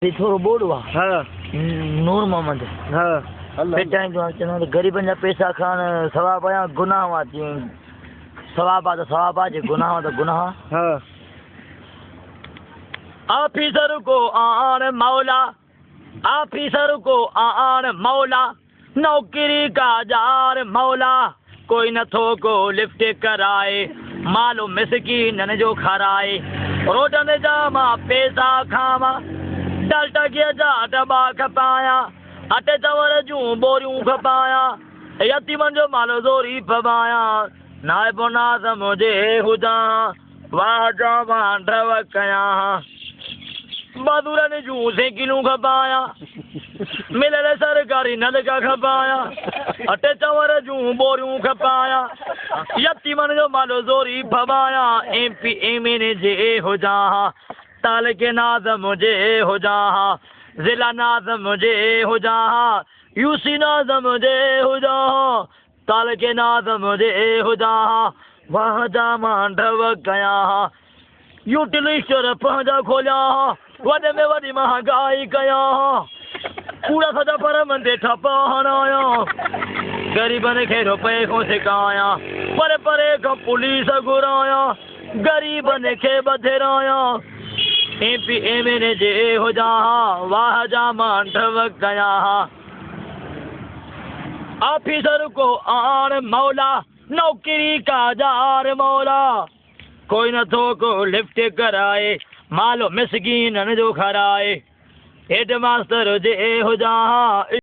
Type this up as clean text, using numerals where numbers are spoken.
थोरो board हुआ हाँ नूर मोहम्मद हाँ फिर टाइम तो चवंदा गरीबनि जा पैसा खान सवाब आया गुनाह हुआ सवाब आ तो सवाब आ जे गुनाह हुआ तो गुनाह। हाँ ऑफिसर को आन मौला, ऑफिसर को आन मौला, नौकरी का जार मौला, कोई न थो को लिफ्ट कराए, मालो मिसकीन जो खाराए, रोडन जा मां पैसा खावा, डाल्टा के जा डबा खपाया, अटे चावर जूं बोरियूं खपाया, यतीमन जो मालो ज़ोरी फबाया, नाइबो नाज़ मुझे हुजा, वाह जावा ढव कया, मजदूरनि जूं साइकिलूं खपाया, मिलियल सरकारी नलका खपाया, अटे चावर जूं बोरियूं खपाया, यतीमन जो मालो ज़ोरी फबाया, MP MN जे हुजा, तालिके नाज़ मुझे हुजा, ज़िला नाज़ मुझे हुजा, UC नाज़ मुझे हुजा, तालिके नाज़ मुझे हुजा, वाह जामा ढव कया, यूटिलिस्टर पंहिंजा खोलिया, वॾे में वॾी महांगाई कया, कूड़ा सॼा पर मंदे ठपा हणाया, गरीबनि खे रुपए को सिकाया, परे परे खां पुलिस घुराया, गरीबनि खे बधेराया, MP MN जे हुजा, वाह जामा ढव कया, ऑफिसर को आन मौला, नौकरी का जार मौला, कोई न थो को लिफ्ट कराए, मालो मिसकीन जो खाराए, हेड मास्टर जे हुजा।